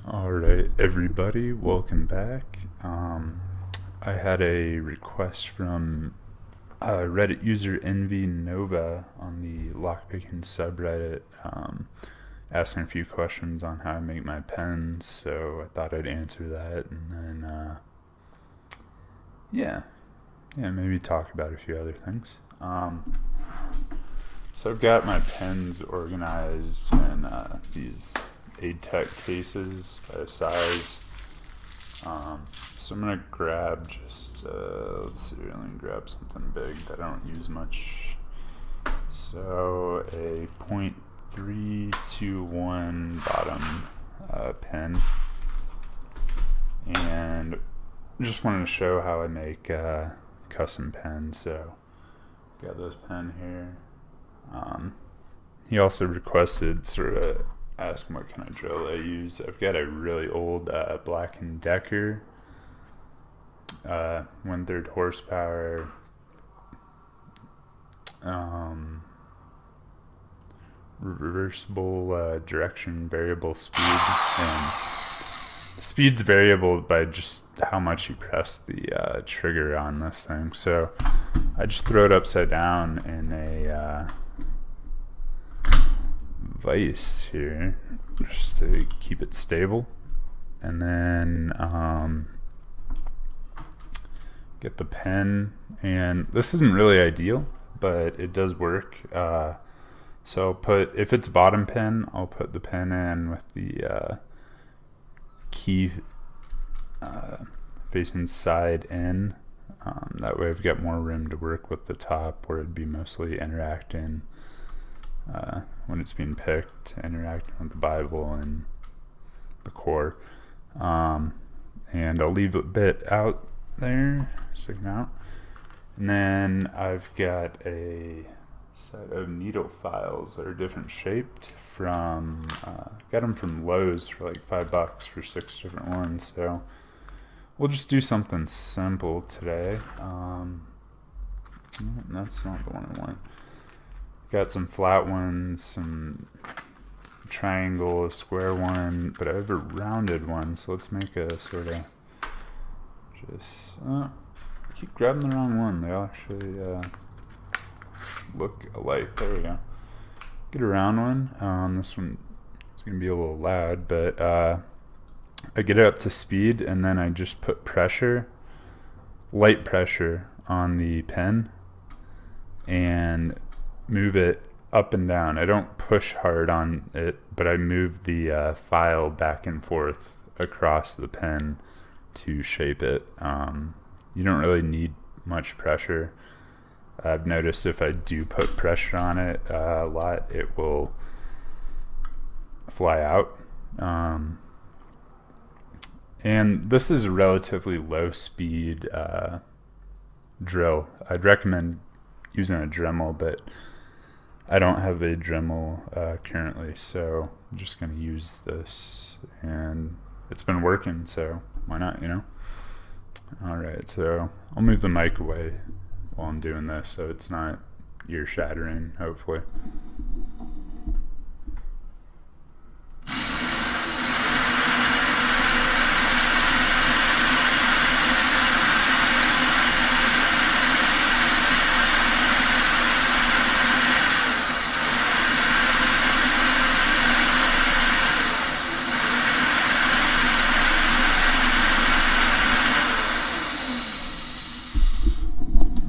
All right, everybody, welcome back. I had a request from Reddit user Envy Nova on the lockpicking subreddit, asking a few questions on how I make my pens. So I thought I'd answer that, and then maybe talk about a few other things. So I've got my pens organized in these ATEC cases by size. So I'm gonna grab let's see, let me grab something big that I don't use much. So a .321 bottom pen, and just wanted to show how I make custom pens. So got this pen here. He also requested sort of ask what kind of drill I use. I've got a really old Black & Decker 1/3 horsepower reversible direction variable speed, and the speed's variable by just how much you press the trigger on this thing. So I just throw it upside down in a vise here just to keep it stable, and then get the pen. And this isn't really ideal, but it does work. So if it's bottom pen, I'll put the pen in with the key facing side in. That way I've got more room to work with the top, where it'd be mostly interacting when it's being picked, interacting with the Bible and the core. And I'll leave a bit out there, sticking out. And then I've got a set of needle files that are different shaped from, got them from Lowe's for like $5 for 6 different ones. So we'll just do something simple today. That's not the one I want. Got some flat ones, some triangle, a square one, but I have a rounded one, so let's make a sort of I keep grabbing the wrong one. They all actually look alike. There we go. Get a round one. This one is going to be a little loud, but I get it up to speed, and then I just put pressure, light pressure on the pen, and move it up and down. I don't push hard on it, but I move the file back and forth across the pen to shape it. You don't really need much pressure. I've noticed if I do put pressure on it a lot, it will fly out. And this is a relatively low speed drill. I'd recommend using a Dremel, but I don't have a Dremel currently, so I'm just going to use this, and it's been working, so why not, you know? Alright, so I'll move the mic away while I'm doing this so it's not ear shattering, hopefully.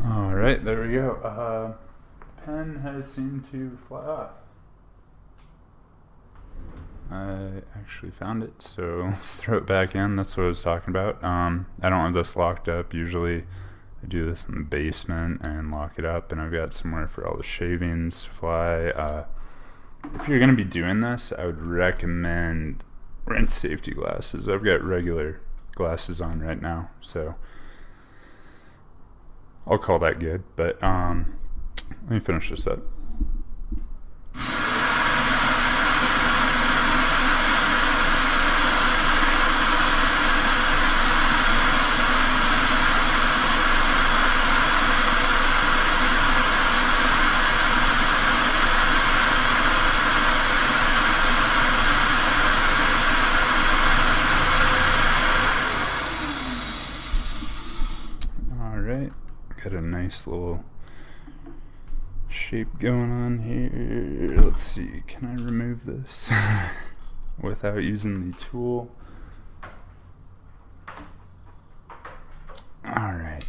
Alright, there we go. Pen has seemed to fly off. I actually found it, so let's throw it back in. That's what I was talking about. I don't have this locked up. Usually I do this in the basement and lock it up, and I've got somewhere for all the shavings to fly. If you're going to be doing this, I would recommend wearing safety glasses. I've got regular glasses on right now, so I'll call that good. But let me finish this up. Got a nice little shape going on here. Let's see, can I remove this without using the tool? All right.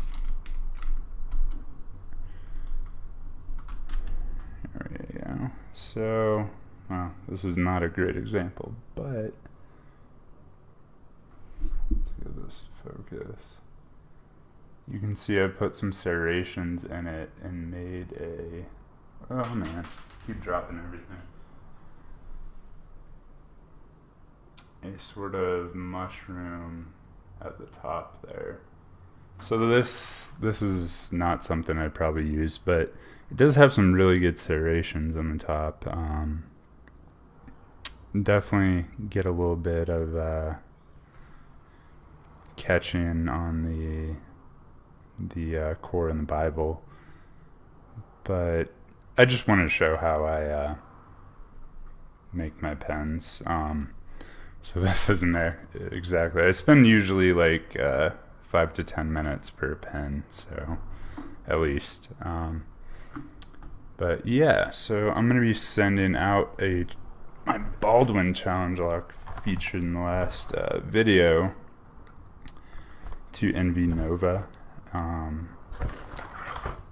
There we go. So, well, this is not a great example, but let's get this focus. You can see I put some serrations in it and made a, oh man, keep dropping everything. A sort of mushroom at the top there. So this is not something I'd probably use, but it does have some really good serrations on the top. Definitely get a little bit of catching on the core in the Bible, but I just wanted to show how I make my pens. So this isn't there exactly. I spend usually like 5 to 10 minutes per pen, so at least. But yeah, so I'm gonna be sending out my Baldwin challenge lock featured in the last video to NV Nova.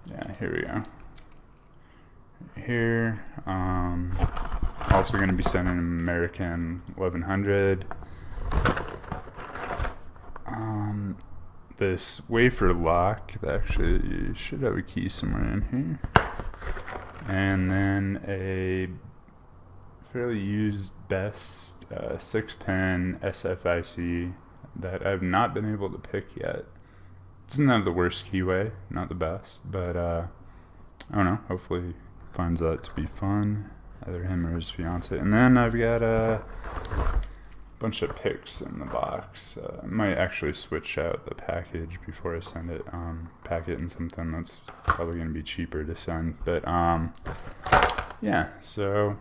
Yeah, here we go. Here, also going to be sending an American 1100. This wafer lock, that actually should have a key somewhere in here. And then a fairly used Best 6-pin SFIC that I've not been able to pick yet. Doesn't have the worst keyway, not the best, but I don't know, hopefully he finds that to be fun, either him or his fiance. And then I've got a bunch of picks in the box. I might actually switch out the package before I send it, pack it in something that's probably going to be cheaper to send. But yeah, so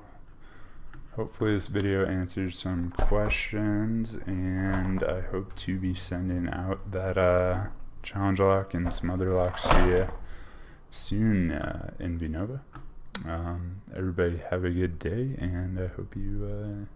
hopefully this video answers some questions, and I hope to be sending out that challenge lock and some other locks to you soon in NV Nova. Everybody have a good day, and I hope you